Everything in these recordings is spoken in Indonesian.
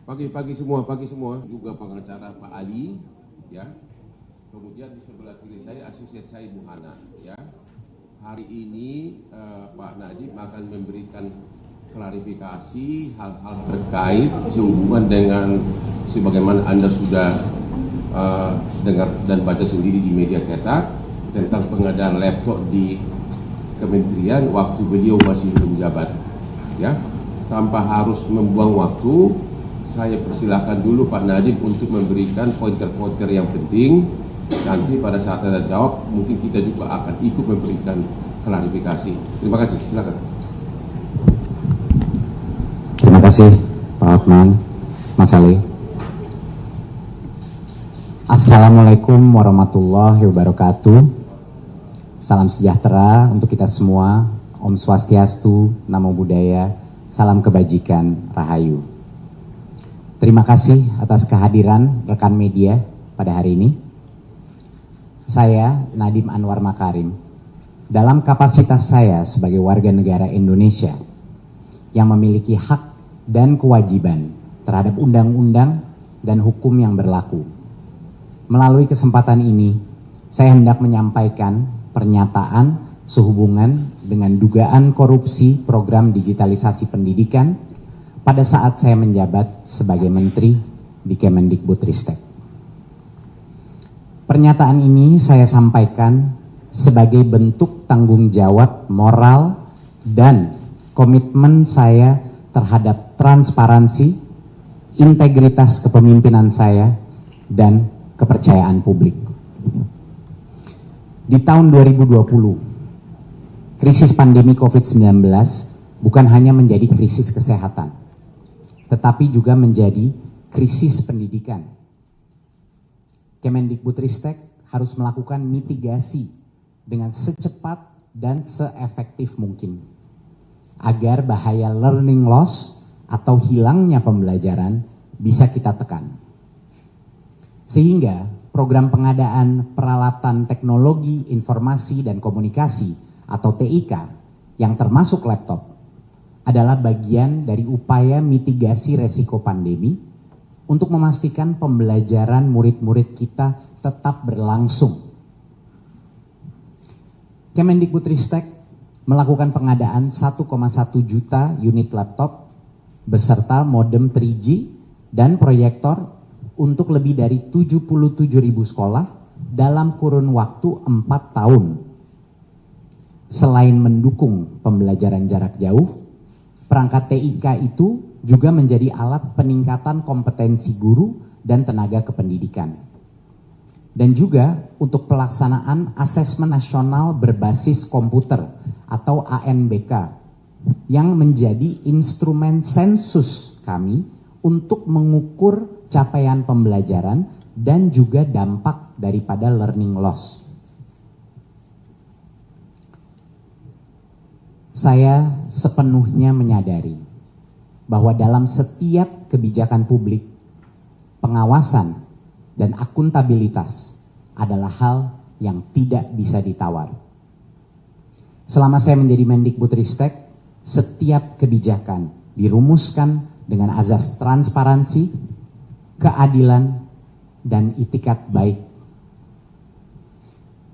Pagi semua, juga pengacara Pak Ali, ya. Kemudian di sebelah kiri saya asisten saya Bu Hana, ya. Hari ini Pak Nadiem akan memberikan klarifikasi hal-hal terkait sehubungan dengan sebagaimana Anda sudah dengar dan baca sendiri di media cetak tentang pengadaan laptop di kementerian waktu beliau masih menjabat, ya. Tanpa harus membuang waktu, saya persilakan dulu Pak Nadiem untuk memberikan pointer-pointer yang penting. Nanti pada saat saya jawab, mungkin kita juga akan ikut memberikan klarifikasi. Terima kasih, silakan. Terima kasih Pak Hotman, Mas Ali. Assalamualaikum warahmatullahi wabarakatuh. Salam sejahtera untuk kita semua. Om Swastiastu, Namo Buddhaya, salam kebajikan, Rahayu. Terima kasih atas kehadiran rekan media pada hari ini. Saya Nadiem Anwar Makarim, dalam kapasitas saya sebagai warga negara Indonesia yang memiliki hak dan kewajiban terhadap undang-undang dan hukum yang berlaku. Melalui kesempatan ini, saya hendak menyampaikan pernyataan sehubungan dengan dugaan korupsi program digitalisasi pendidikan pada saat saya menjabat sebagai Menteri di Kemendikbudristek. Pernyataan ini saya sampaikan sebagai bentuk tanggung jawab moral dan komitmen saya terhadap transparansi, integritas kepemimpinan saya, dan kepercayaan publik. Di tahun 2020, krisis pandemi COVID-19 bukan hanya menjadi krisis kesehatan, tetapi juga menjadi krisis pendidikan. Kemendikbudristek harus melakukan mitigasi dengan secepat dan seefektif mungkin, agar bahaya learning loss atau hilangnya pembelajaran bisa kita tekan. Sehingga program pengadaan peralatan teknologi informasi dan komunikasi atau TIK yang termasuk laptop adalah bagian dari upaya mitigasi resiko pandemi untuk memastikan pembelajaran murid-murid kita tetap berlangsung. Kemendikbudristek melakukan pengadaan 1,1 juta unit laptop beserta modem 3G dan proyektor untuk lebih dari 77.000 sekolah dalam kurun waktu 4 tahun. Selain mendukung pembelajaran jarak jauh, perangkat TIK itu juga menjadi alat peningkatan kompetensi guru dan tenaga kependidikan. Dan juga untuk pelaksanaan asesmen nasional berbasis komputer atau ANBK yang menjadi instrumen sensus kami untuk mengukur capaian pembelajaran dan juga dampak daripada learning loss. Saya sepenuhnya menyadari bahwa dalam setiap kebijakan publik, pengawasan dan akuntabilitas adalah hal yang tidak bisa ditawar. Selama saya menjadi Mendikbudristek, setiap kebijakan dirumuskan dengan azas transparansi, keadilan, dan itikat baik.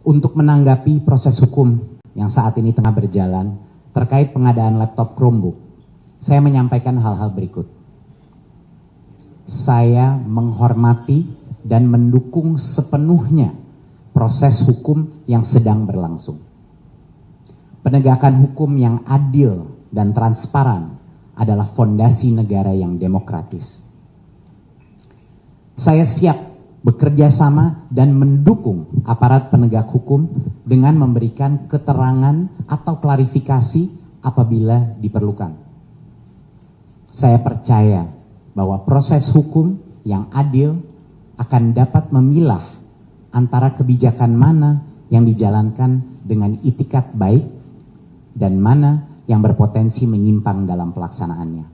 Untuk menanggapi proses hukum yang saat ini tengah berjalan terkait pengadaan laptop Chromebook, saya menyampaikan hal-hal berikut. Saya menghormati dan mendukung sepenuhnya proses hukum yang sedang berlangsung. Penegakan hukum yang adil dan transparan adalah fondasi negara yang demokratis. Saya siap bekerja sama dan mendukung aparat penegak hukum dengan memberikan keterangan atau klarifikasi apabila diperlukan. Saya percaya bahwa proses hukum yang adil akan dapat memilah antara kebijakan mana yang dijalankan dengan itikat baik dan mana yang berpotensi menyimpang dalam pelaksanaannya.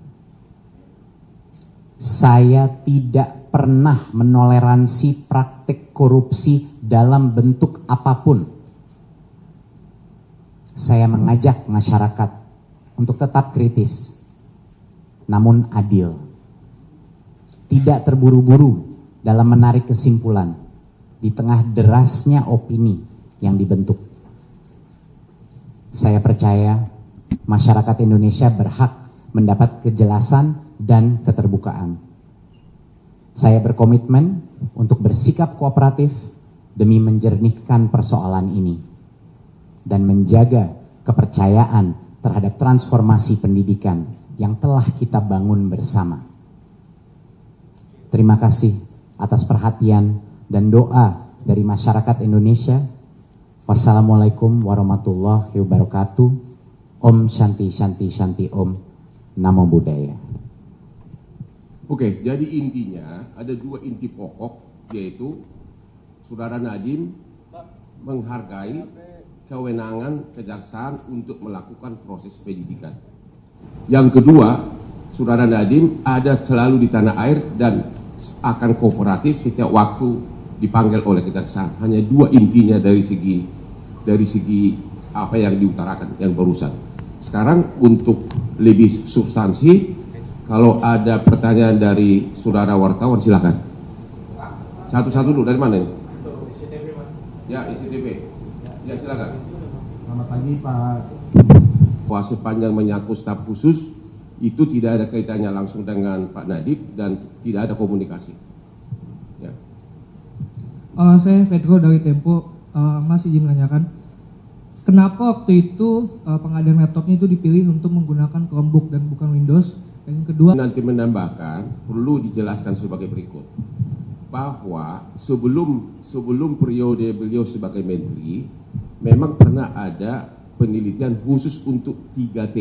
Saya tidak pernah menoleransi praktik korupsi dalam bentuk apapun. Saya mengajak masyarakat untuk tetap kritis, namun adil. tidak terburu-buru dalam menarik kesimpulan di tengah derasnya opini yang dibentuk. Saya percaya masyarakat Indonesia berhak mendapat kejelasan dan keterbukaan. Saya berkomitmen untuk bersikap kooperatif demi menjernihkan persoalan ini dan menjaga kepercayaan terhadap transformasi pendidikan yang telah kita bangun bersama. Terima kasih atas perhatian dan doa dari masyarakat Indonesia. Wassalamualaikum warahmatullahi wabarakatuh. Om Shanti Shanti Shanti Om. Namo Buddhaya. Oke, jadi intinya ada dua inti pokok, yaitu Saudara Nadiem menghargai kewenangan kejaksaan untuk melakukan proses penyidikan. Yang kedua, Saudara Nadiem ada selalu di tanah air dan akan kooperatif setiap waktu dipanggil oleh kejaksaan. Hanya dua intinya dari segi apa yang diutarakan yang barusan. Sekarang untuk lebih substansi, kalau ada pertanyaan dari saudara wartawan silakan. Satu-satu dulu, dari mana ini? Ya, ICTV. Ya, silakan. Selamat pagi Pak. Kuasa panjang menyangkut staf khusus itu tidak ada kaitannya langsung dengan Pak Nadiem dan tidak ada komunikasi. Ya. Saya Fedro dari Tempo. Mas izin menanyakan, kenapa waktu itu pengadaan laptopnya itu dipilih untuk menggunakan Chromebook dan bukan Windows? Dan yang kedua, nanti menambahkan perlu dijelaskan sebagai berikut, bahwa sebelum periode beliau sebagai menteri memang pernah ada penelitian khusus untuk 3T,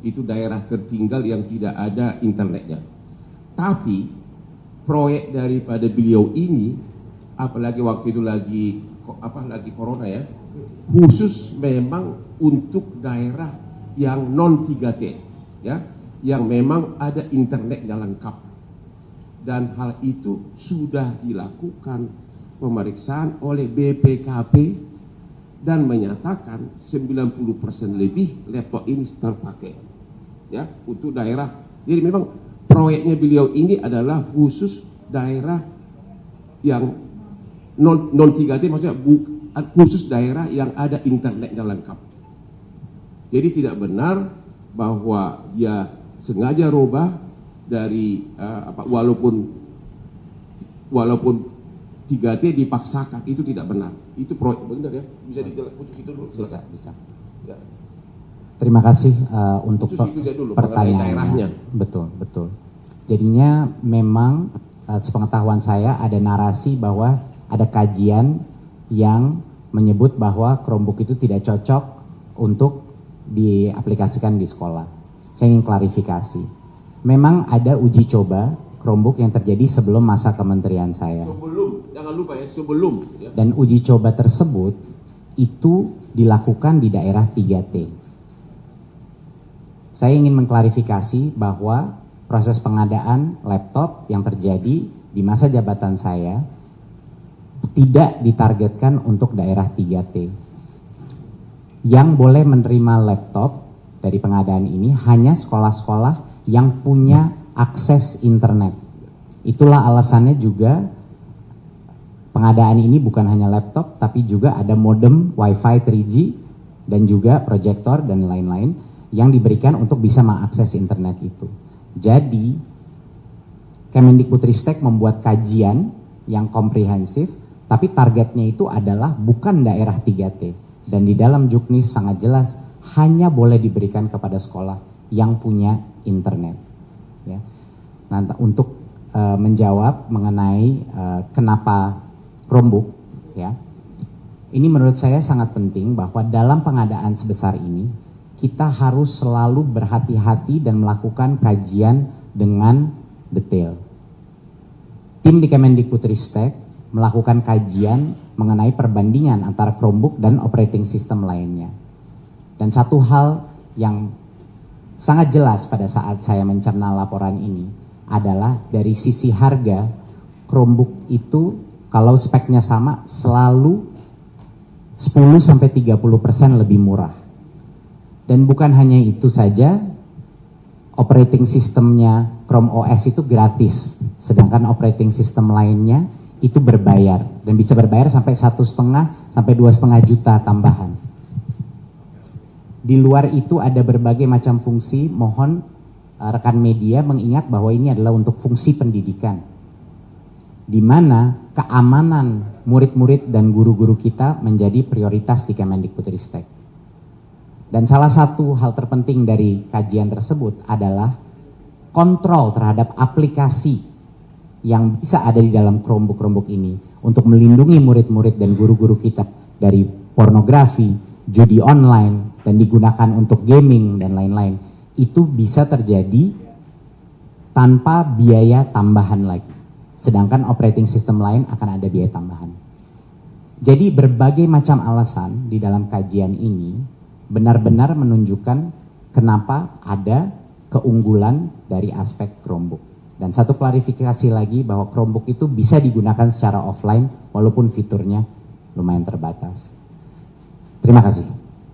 itu daerah tertinggal yang tidak ada internetnya. Tapi proyek daripada beliau ini, apalagi waktu itu lagi corona ya, khusus memang untuk daerah yang non 3T ya, yang memang ada internetnya lengkap. Dan hal itu sudah dilakukan pemeriksaan oleh BPKP dan menyatakan 90% lebih laptop ini terpakai ya untuk daerah. Jadi memang proyeknya beliau ini adalah khusus daerah yang non 3T, maksudnya khusus daerah yang ada internetnya lengkap. Jadi tidak benar bahwa dia sengaja rubah dari walaupun 3T dipaksakan, itu tidak benar. Itu proyek benar ya. Bisa dijelaskan khusus itu dulu. Bisa. Ya. Terima kasih untuk pertanyaannya. Betul. Jadinya memang sepengetahuan saya ada narasi bahwa ada kajian yang menyebut bahwa Chromebook itu tidak cocok untuk diaplikasikan di sekolah. Saya ingin klarifikasi. Memang ada uji coba Chromebook yang terjadi sebelum masa kementerian saya. Jangan lupa ya, sebelum. Ya. Dan uji coba tersebut itu dilakukan di daerah 3T. Saya ingin mengklarifikasi bahwa proses pengadaan laptop yang terjadi di masa jabatan saya tidak ditargetkan untuk daerah 3T. Yang boleh menerima laptop dari pengadaan ini hanya sekolah-sekolah yang punya akses internet. Itulah alasannya juga pengadaan ini bukan hanya laptop, tapi juga ada modem Wi-Fi 3G dan juga proyektor dan lain-lain yang diberikan untuk bisa mengakses internet itu. Jadi Kemendikbudristek membuat kajian yang komprehensif, tapi targetnya itu adalah bukan daerah 3T. Dan di dalam Juknis sangat jelas hanya boleh diberikan kepada sekolah yang punya internet. Ya. Nah, untuk menjawab mengenai kenapa Chromebook, ya, ini menurut saya sangat penting bahwa dalam pengadaan sebesar ini kita harus selalu berhati-hati dan melakukan kajian dengan detail. Tim di Kemendikbudristek melakukan kajian mengenai perbandingan antara Chromebook dan operating system lainnya. Dan satu hal yang sangat jelas pada saat saya mencerna laporan ini adalah dari sisi harga, Chromebook itu kalau speknya sama selalu 10-30% lebih murah. Dan bukan hanya itu saja, operating sistemnya Chrome OS itu gratis, sedangkan operating system lainnya itu berbayar dan bisa berbayar sampai 1,5 sampai 2,5 juta tambahan. Di luar itu ada berbagai macam fungsi. Mohon rekan media mengingat bahwa ini adalah untuk fungsi pendidikan, di mana keamanan murid-murid dan guru-guru kita menjadi prioritas di Kemendikbudristek. Dan salah satu hal terpenting dari kajian tersebut adalah kontrol terhadap aplikasi yang bisa ada di dalam Chromebook ini untuk melindungi murid-murid dan guru-guru kita dari pornografi, judi online, dan digunakan untuk gaming dan lain-lain. Itu bisa terjadi tanpa biaya tambahan lagi. Sedangkan operating system lain akan ada biaya tambahan. Jadi berbagai macam alasan di dalam kajian ini benar-benar menunjukkan kenapa ada keunggulan dari aspek Chromebook. Dan satu klarifikasi lagi bahwa Chromebook itu bisa digunakan secara offline walaupun fiturnya lumayan terbatas. Terima kasih.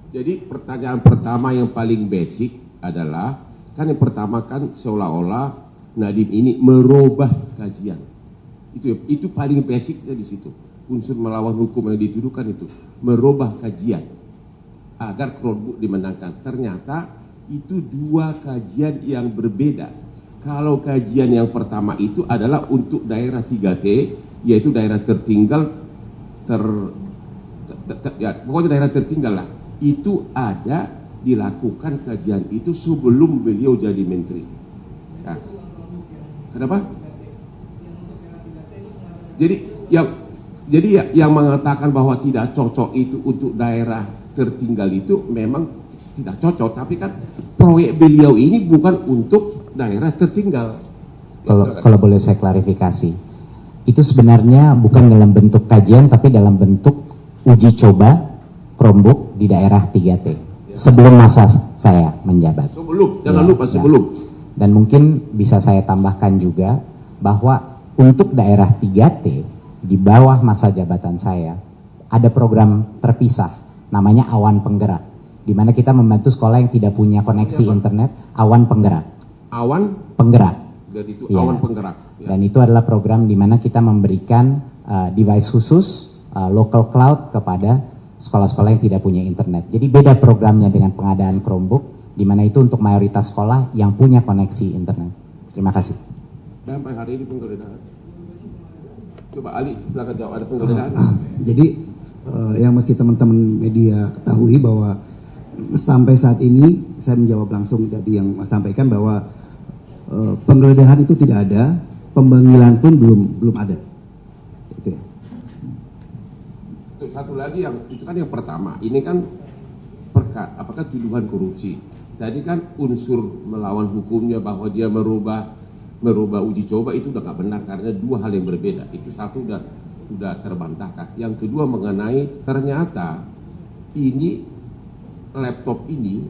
Jadi pertanyaan pertama yang paling basic adalah, kan yang pertama kan seolah-olah Nadiem ini merubah kajian. Itu paling basicnya di situ. Unsur melawan hukum yang dituduhkan itu merubah kajian agar Chromebook dimenangkan. Ternyata itu dua kajian yang berbeda. Kalau kajian yang pertama itu adalah untuk daerah 3T, yaitu daerah tertinggal, pokoknya daerah tertinggal lah. Itu ada dilakukan kajian itu sebelum beliau jadi menteri. Nah, kenapa? Jadi yang mengatakan bahwa tidak cocok itu untuk daerah tertinggal itu memang tidak cocok, tapi kan proyek beliau ini bukan untuk daerah tertinggal. Kalau boleh saya klarifikasi, itu sebenarnya bukan dalam bentuk kajian tapi dalam bentuk uji coba Chromebook di daerah 3T sebelum masa saya menjabat. Jangan lupa sebelum. Dan mungkin bisa saya tambahkan juga bahwa untuk daerah 3T di bawah masa jabatan saya ada program terpisah namanya Awan Penggerak, di mana kita membantu sekolah yang tidak punya koneksi internet. Awan Penggerak. Awan Penggerak. Dan itu ya. Awan Penggerak. Ya. Dan itu adalah program di mana kita memberikan device khusus local cloud kepada sekolah-sekolah yang tidak punya internet. Jadi beda programnya dengan pengadaan Chromebook, di mana itu untuk mayoritas sekolah yang punya koneksi internet. Terima kasih. Sampai hari ini penggeledahan. Coba Ali silakan jawab, ada penggeledahan. Jadi yang mesti teman-teman media ketahui bahwa sampai saat ini saya menjawab langsung tadi yang Mas sampaikan bahwa penggeledahan itu tidak ada, pemanggilan pun belum ada. Itu ya. Satu lagi yang itu kan yang pertama, ini kan apakah tuduhan korupsi. Tadi kan unsur melawan hukumnya bahwa dia merubah uji coba itu udah nggak benar karena dua hal yang berbeda. Itu satu udah terbantahkan. Yang kedua mengenai ternyata ini laptop ini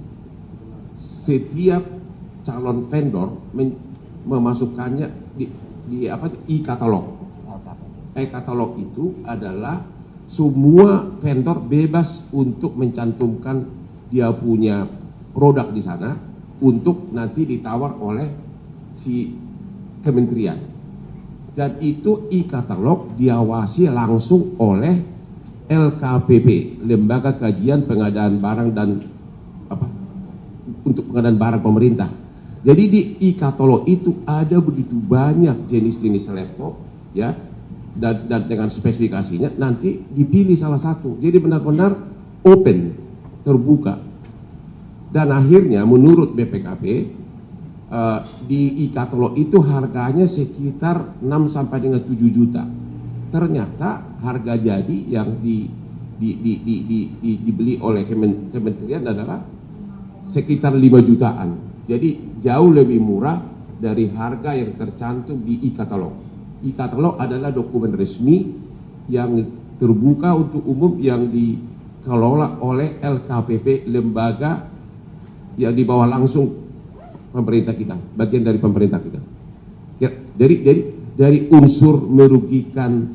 setiap calon vendor memasukkannya di e-katalog. E-katalog itu adalah semua vendor bebas untuk mencantumkan dia punya produk di sana untuk nanti ditawar oleh si kementerian. Dan itu e-katalog diawasi langsung oleh LKPP, Lembaga Kajian Pengadaan Barang dan untuk pengadaan barang pemerintah. Jadi di e-katalog itu ada begitu banyak jenis-jenis laptop, ya, dan dengan spesifikasinya nanti dipilih salah satu. Jadi benar-benar open, terbuka. Dan akhirnya menurut BPKP di e-katalog itu harganya sekitar 6 sampai dengan 7 juta. Ternyata harga jadi yang dibeli oleh kementerian adalah sekitar 5 jutaan. Jadi jauh lebih murah dari harga yang tercantum di e-katalog. E-katalog adalah dokumen resmi yang terbuka untuk umum yang dikelola oleh LKPP, lembaga yang di bawah langsung pemerintah kita, bagian dari pemerintah kita. Dari unsur merugikan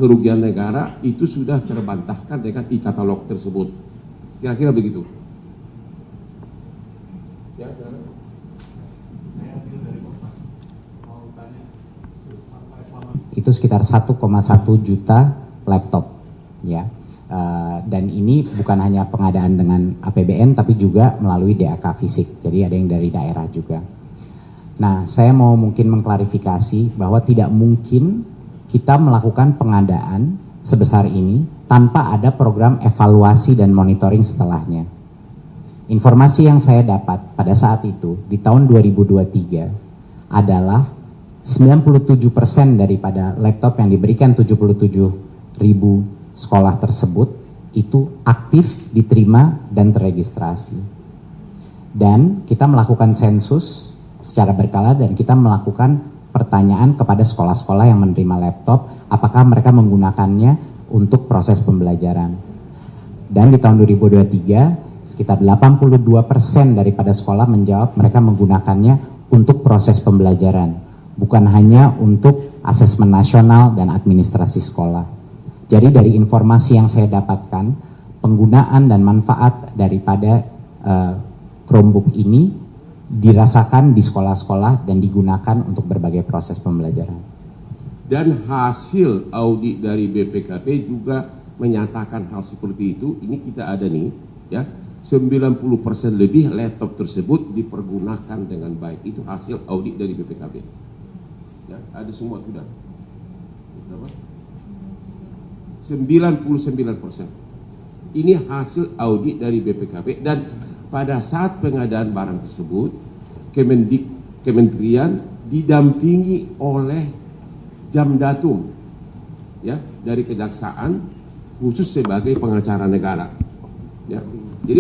kerugian negara itu sudah terbantahkan dengan e-katalog tersebut. Kira-kira begitu. Ya, itu sekitar 1,1 juta laptop, ya. Dan ini bukan hanya pengadaan dengan APBN tapi juga melalui DAK fisik, jadi ada yang dari daerah juga. Nah, saya mau mungkin mengklarifikasi bahwa tidak mungkin kita melakukan pengadaan sebesar ini tanpa ada program evaluasi dan monitoring setelahnya. Informasi yang saya dapat pada saat itu di tahun 2023 adalah 97% daripada laptop yang diberikan 77.000 sekolah tersebut itu aktif, diterima, dan terregistrasi. Dan kita melakukan sensus secara berkala dan kita melakukan pertanyaan kepada sekolah-sekolah yang menerima laptop, apakah mereka menggunakannya untuk proses pembelajaran. Dan di tahun 2023, sekitar 82% daripada sekolah menjawab mereka menggunakannya untuk proses pembelajaran, bukan hanya untuk asesmen nasional dan administrasi sekolah. Jadi dari informasi yang saya dapatkan, penggunaan dan manfaat daripada Chromebook ini dirasakan di sekolah-sekolah dan digunakan untuk berbagai proses pembelajaran. Dan hasil audit dari BPKP juga menyatakan hal seperti itu. Ini kita ada nih, ya, 90% lebih laptop tersebut dipergunakan dengan baik. Itu hasil audit dari BPKP. Ya, ada semua sudah. Berapa? 99%. Ini hasil audit dari BPKP dan pada saat pengadaan barang tersebut Kementerian didampingi oleh Jamdatum, ya, dari Kejaksaan khusus sebagai pengacara negara. Ya. Jadi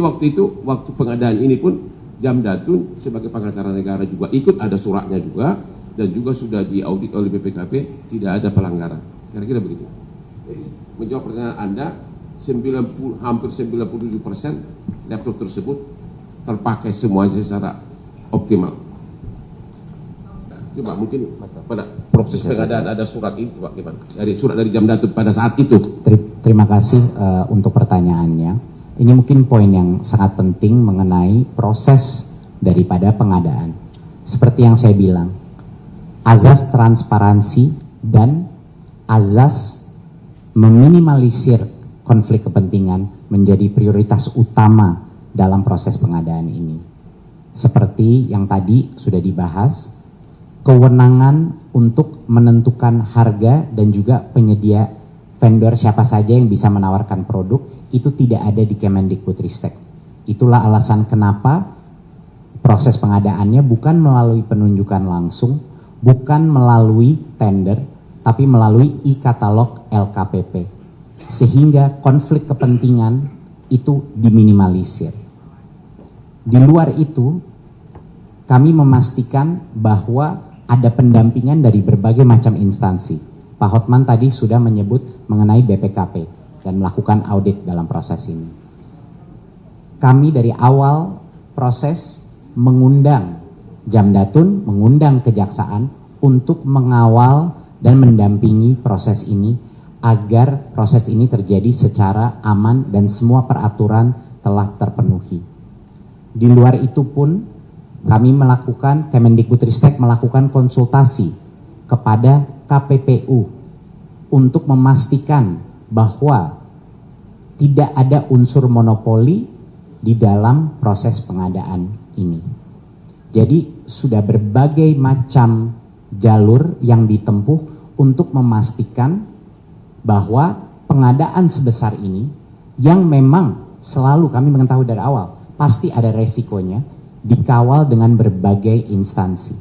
waktu pengadaan ini pun Jamdatum sebagai pengacara negara juga ikut, ada suratnya juga dan juga sudah diaudit oleh BPKP, tidak ada pelanggaran. Kira-kira begitu. Jadi, menjawab pertanyaan Anda, hampir 97% laptop tersebut terpakai semuanya secara optimal. Nah, coba mungkin pada proses pengadaan ada surat ini, coba gimana? Dari surat dari Jamdatum pada saat itu. Terima kasih untuk pertanyaannya. Ini mungkin poin yang sangat penting mengenai proses daripada pengadaan. Seperti yang saya bilang, azas transparansi dan azas meminimalisir konflik kepentingan menjadi prioritas utama dalam proses pengadaan ini. Seperti yang tadi sudah dibahas, kewenangan untuk menentukan harga dan juga penyedia vendor siapa saja yang bisa menawarkan produk itu tidak ada di Kemendikbudristek. Itulah alasan kenapa proses pengadaannya bukan melalui penunjukan langsung, bukan melalui tender, tapi melalui e-katalog LKPP, sehingga konflik kepentingan itu diminimalisir. Di luar itu, kami memastikan bahwa ada pendampingan dari berbagai macam instansi. Pak Hotman tadi sudah menyebut mengenai BPKP dan melakukan audit dalam proses ini. Kami dari awal proses mengundang Jamdatun, mengundang Kejaksaan untuk mengawal dan mendampingi proses ini agar proses ini terjadi secara aman dan semua peraturan telah terpenuhi. Di luar itu pun kami melakukan, Kemendikbudristek melakukan konsultasi kepada KPPU untuk memastikan bahwa tidak ada unsur monopoli di dalam proses pengadaan ini. Jadi sudah berbagai macam jalur yang ditempuh untuk memastikan bahwa pengadaan sebesar ini yang memang selalu kami mengetahui dari awal pasti ada resikonya, dikawal dengan berbagai instansi.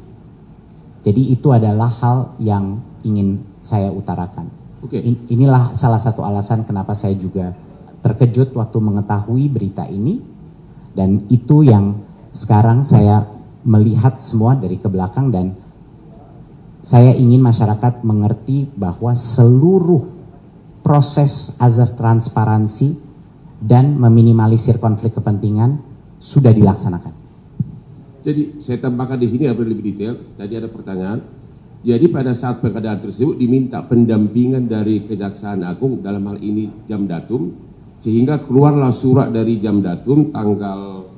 Jadi itu adalah hal yang ingin saya utarakan. Inilah salah satu alasan kenapa saya juga terkejut waktu mengetahui berita ini, dan itu yang sekarang saya melihat semua dari ke belakang, dan saya ingin masyarakat mengerti bahwa seluruh proses azas transparansi dan meminimalisir konflik kepentingan sudah dilaksanakan. Jadi saya tambahkan di sini agar lebih detail. Tadi ada pertanyaan. Jadi pada saat pengadaan tersebut diminta pendampingan dari Kejaksaan Agung, dalam hal ini Jamdatum, sehingga keluarlah surat dari Jamdatum tanggal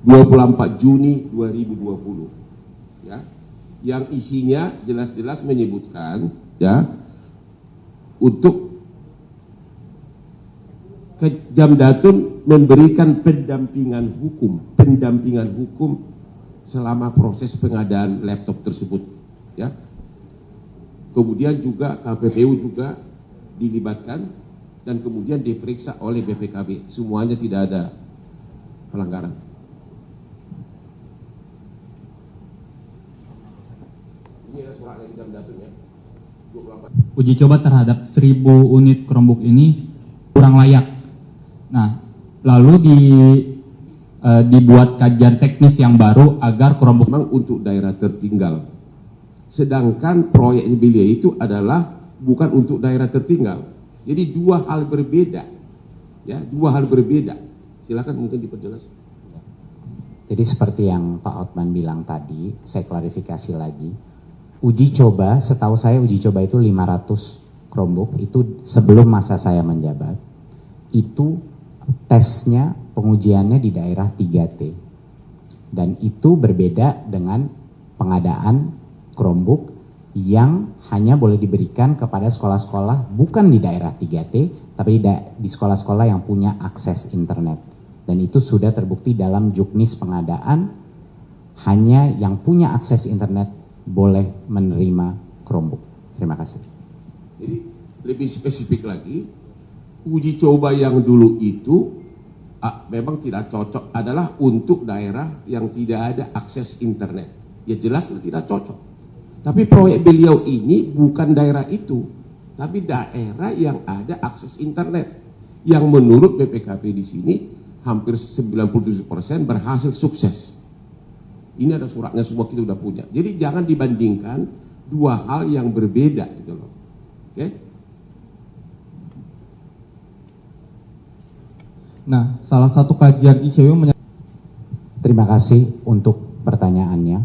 24 Juni 2020, ya, yang isinya jelas-jelas menyebutkan ya untuk Jamdatun memberikan pendampingan hukum selama proses pengadaan laptop tersebut ya. Kemudian juga KPPU juga dilibatkan dan kemudian diperiksa oleh BPKB. Semuanya tidak ada pelanggaran. Ini adalah suratnya di Jamdatun ya. 28. Uji coba terhadap 1000 unit Chromebook ini kurang layak. Nah, lalu dibuat kajian teknis yang baru agar Chromebook memang untuk daerah tertinggal. Sedangkan proyek beliau itu adalah bukan untuk daerah tertinggal. Jadi dua hal berbeda. Ya, dua hal berbeda. Silakan mungkin diperjelas. Jadi seperti yang Pak Otman bilang tadi, saya klarifikasi lagi. Uji coba, setahu saya uji coba itu 500 Chromebook, itu sebelum masa saya menjabat. Itu tesnya, pengujiannya di daerah 3T. Dan itu berbeda dengan pengadaan Chromebook yang hanya boleh diberikan kepada sekolah-sekolah bukan di daerah 3T, tapi di sekolah-sekolah yang punya akses internet. Dan itu sudah terbukti dalam juknis pengadaan, hanya yang punya akses internet boleh menerima Chromebook. Terima kasih. Jadi lebih spesifik lagi, uji coba yang dulu itu memang tidak cocok, adalah untuk daerah yang tidak ada akses internet. Ya jelas tidak cocok. Tapi proyek beliau ini bukan daerah itu, tapi daerah yang ada akses internet. Yang menurut BPKB di sini hampir 97% berhasil sukses. Ini ada suratnya semua, kita sudah punya. Jadi jangan dibandingkan dua hal yang berbeda gitu loh. Oke? Nah, salah satu kajian ICW Terima kasih untuk pertanyaannya.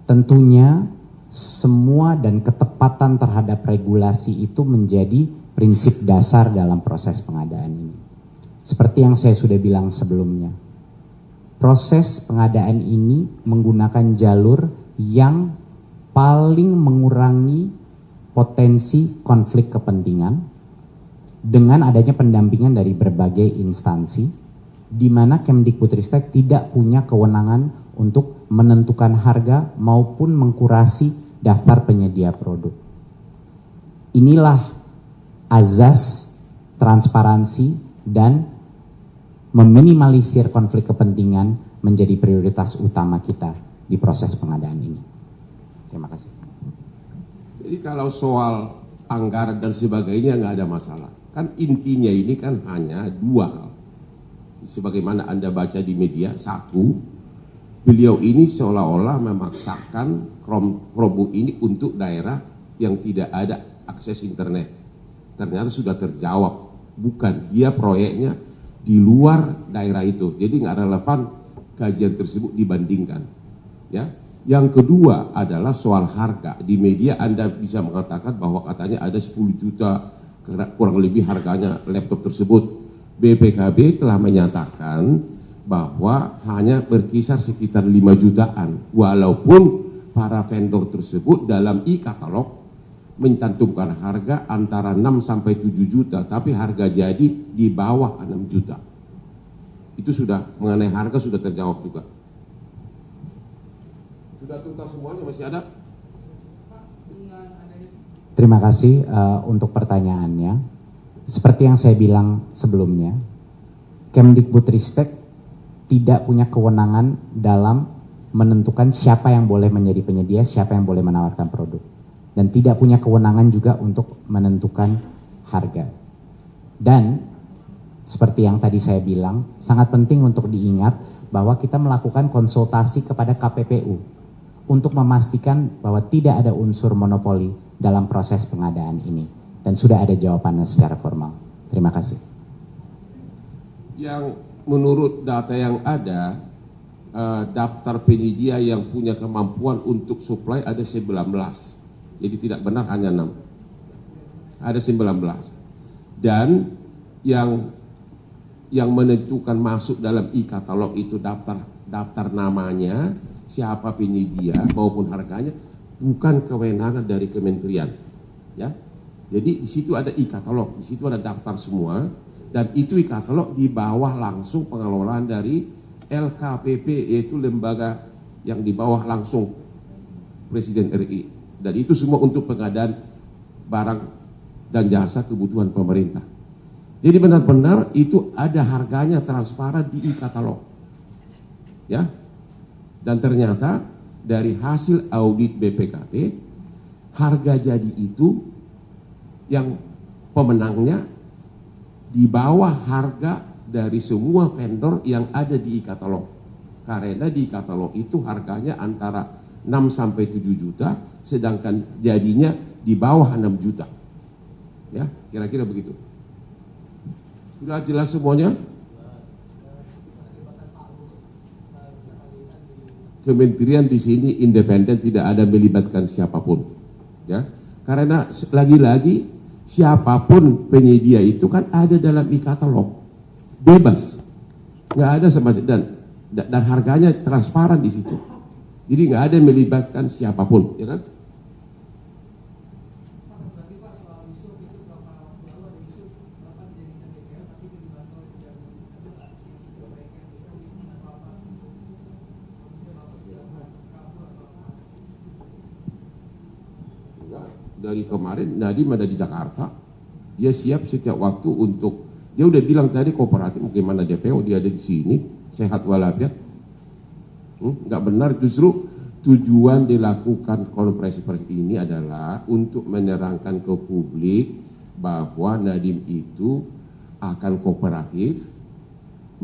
Tentunya semua dan ketepatan terhadap regulasi itu menjadi prinsip dasar dalam proses pengadaan ini. Seperti yang saya sudah bilang sebelumnya, proses pengadaan ini menggunakan jalur yang paling mengurangi potensi konflik kepentingan dengan adanya pendampingan dari berbagai instansi, di mana Kemdikbudristek tidak punya kewenangan untuk menentukan harga maupun mengkurasi daftar penyedia produk. Inilah azas transparansi dan meminimalisir konflik kepentingan menjadi prioritas utama kita di proses pengadaan ini. Terima kasih. Jadi kalau soal anggaran dan sebagainya nggak ada masalah. Kan intinya ini kan hanya dua hal. Sebagaimana Anda baca di media, satu, beliau ini seolah-olah memaksakan Chromebook ini untuk daerah yang tidak ada akses internet. Ternyata sudah terjawab, bukan, dia proyeknya di luar daerah itu. Jadi nggak relevan kajian tersebut dibandingkan. Ya. Yang kedua adalah soal harga. Di media Anda bisa mengatakan bahwa katanya ada 10 juta kurang lebih harganya laptop tersebut. BPKB telah menyatakan bahwa hanya berkisar sekitar 5 jutaan. Walaupun para vendor tersebut dalam e-katalog mencantumkan harga antara 6 sampai 7 juta, tapi harga jadi di bawah 6 juta. Itu sudah mengenai harga sudah terjawab juga. Sudah tuntas semuanya, masih ada? Terima kasih untuk pertanyaannya. Seperti yang saya bilang sebelumnya, Kemdikbudristek tidak punya kewenangan dalam menentukan siapa yang boleh menjadi penyedia, siapa yang boleh menawarkan produk. Dan tidak punya kewenangan juga untuk menentukan harga. Dan seperti yang tadi saya bilang, sangat penting untuk diingat bahwa kita melakukan konsultasi kepada KPPU untuk memastikan bahwa tidak ada unsur monopoli dalam proses pengadaan ini. Dan sudah ada jawabannya secara formal. Terima kasih. Yang menurut data yang ada, daftar penyedia yang punya kemampuan untuk supply ada 19. Jadi tidak benar hanya 6. Ada 19. Dan yang menentukan masuk dalam e-katalog itu daftar daftar namanya, siapa penyedia maupun harganya bukan kewenangan dari kementerian, ya. Jadi di situ ada e-katalog, di situ ada daftar semua, dan itu e-katalog di bawah langsung pengelolaan dari LKPP, yaitu lembaga yang di bawah langsung Presiden RI, dan itu semua untuk pengadaan barang dan jasa kebutuhan pemerintah. Jadi benar-benar itu ada harganya transparan di e-katalog, ya. Dan ternyata dari hasil audit BPKP, harga jadi itu yang pemenangnya di bawah harga dari semua vendor yang ada di e-katalog. Karena di e-katalog itu harganya antara 6 sampai 7 juta, sedangkan jadinya di bawah 6 juta. Ya, kira-kira begitu. Sudah jelas semuanya? Kementerian di sini independen, tidak ada melibatkan siapapun, ya. Karena lagi-lagi siapapun penyedia itu kan ada dalam e-katalog, bebas, nggak ada sama dan harganya transparan di situ. Jadi nggak ada melibatkan siapapun, ya kan? Dari kemarin Nadiem ada di Jakarta, dia siap setiap waktu untuk, dia udah bilang tadi kooperatif, bagaimana DPO, dia ada di sini sehat walafiat. Nggak benar, justru tujuan dilakukan konferensi pers ini adalah untuk menerangkan ke publik bahwa Nadiem itu akan kooperatif,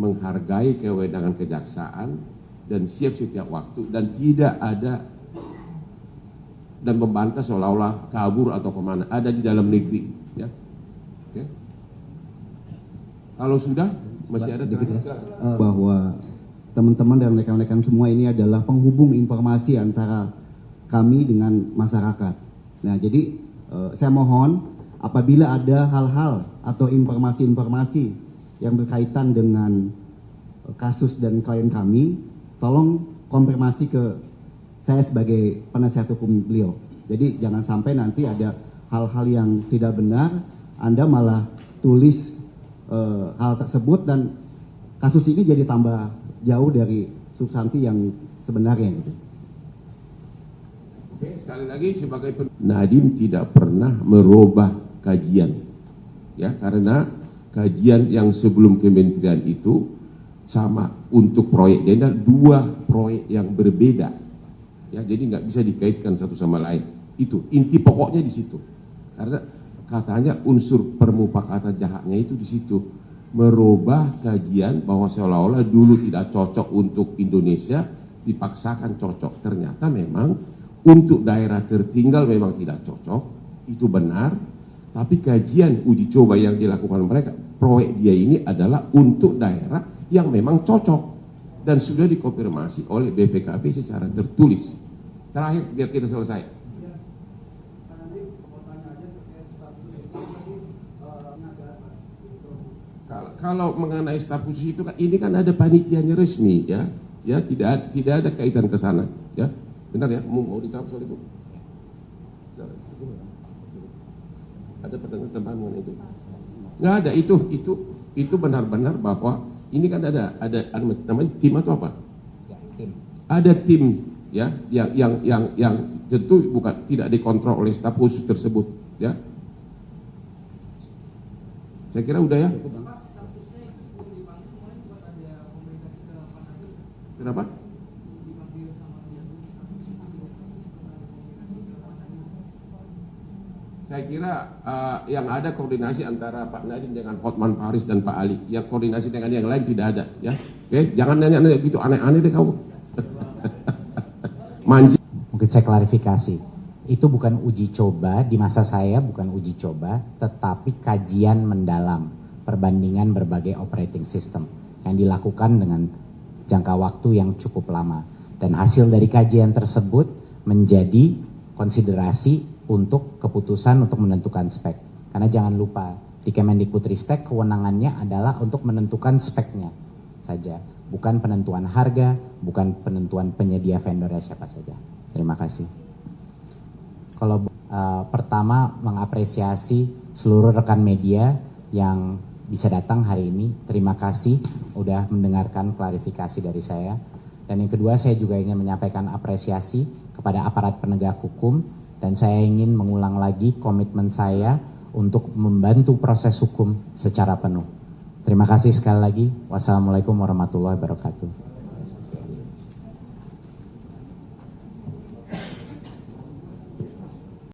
menghargai kewenangan kejaksaan dan siap setiap waktu, dan tidak ada dan membantah seolah-olah kabur atau kemana, ada di dalam negeri, ya. Oke. Kalau sudah masih ada sedikit bahwa teman-teman dan rekan-rekan semua ini adalah penghubung informasi antara kami dengan masyarakat. Nah, jadi saya mohon apabila ada hal-hal atau informasi-informasi yang berkaitan dengan kasus dan klien kami, tolong konfirmasi ke saya sebagai penasihat hukum beliau. Jadi jangan sampai nanti ada hal-hal yang tidak benar, Anda malah tulis hal tersebut dan kasus ini jadi tambah jauh dari substansi yang sebenarnya gitu. Oke, sekali lagi sebagai Nadiem tidak pernah merubah kajian, ya, karena kajian yang sebelum kementerian itu sama untuk proyek denda, 2 proyek yang berbeda. Ya, jadi nggak bisa dikaitkan satu sama lain. Itu inti pokoknya di situ. Karena katanya unsur permufakatan jahatnya itu di situ, merubah kajian bahwa seolah-olah dulu tidak cocok untuk Indonesia dipaksakan cocok. Ternyata memang untuk daerah tertinggal memang tidak cocok, itu benar. Tapi kajian uji coba yang dilakukan mereka, proyek dia ini adalah untuk daerah yang memang cocok dan sudah dikonfirmasi oleh BPKP secara tertulis. Terakhir biar kita selesai. Kalau mengenai status itu kan ini kan ada panitianya resmi, ya, ya tidak ada kaitan ke sana, ya, benar ya, mau ditangkap soal itu. Ada pertanyaan tambahan mengenai itu? Nggak ada, itu benar-benar bahwa ini kan ada namanya tim atau apa? Ya, tim. Ada tim, ya, yang tentu bukan tidak dikontrol oleh staf khusus tersebut, ya. Saya kira udah ya. Kenapa? Saya kira yang ada koordinasi antara Pak Nadiem dengan Hotman Paris dan Pak Ali. Yang koordinasi dengan yang lain tidak ada, ya. Oke, jangan nanya-nanya gitu aneh-aneh deh kamu. Manji. Mungkin saya klarifikasi. Itu bukan uji coba, di masa saya bukan uji coba, tetapi kajian mendalam, perbandingan berbagai operating system yang dilakukan dengan jangka waktu yang cukup lama. Dan hasil dari kajian tersebut menjadi konsiderasi untuk keputusan untuk menentukan spek. Karena jangan lupa, di Kemendikbudristek kewenangannya adalah untuk menentukan speknya saja. bukan penentuan harga, bukan penentuan penyedia vendornya siapa saja. Terima kasih. Kalau pertama mengapresiasi seluruh rekan media yang bisa datang hari ini. Terima kasih udah mendengarkan klarifikasi dari saya. Dan yang kedua, saya juga ingin menyampaikan apresiasi kepada aparat penegak hukum, dan saya ingin mengulang lagi komitmen saya untuk membantu proses hukum secara penuh. Terima kasih sekali lagi. Wassalamualaikum warahmatullahi wabarakatuh.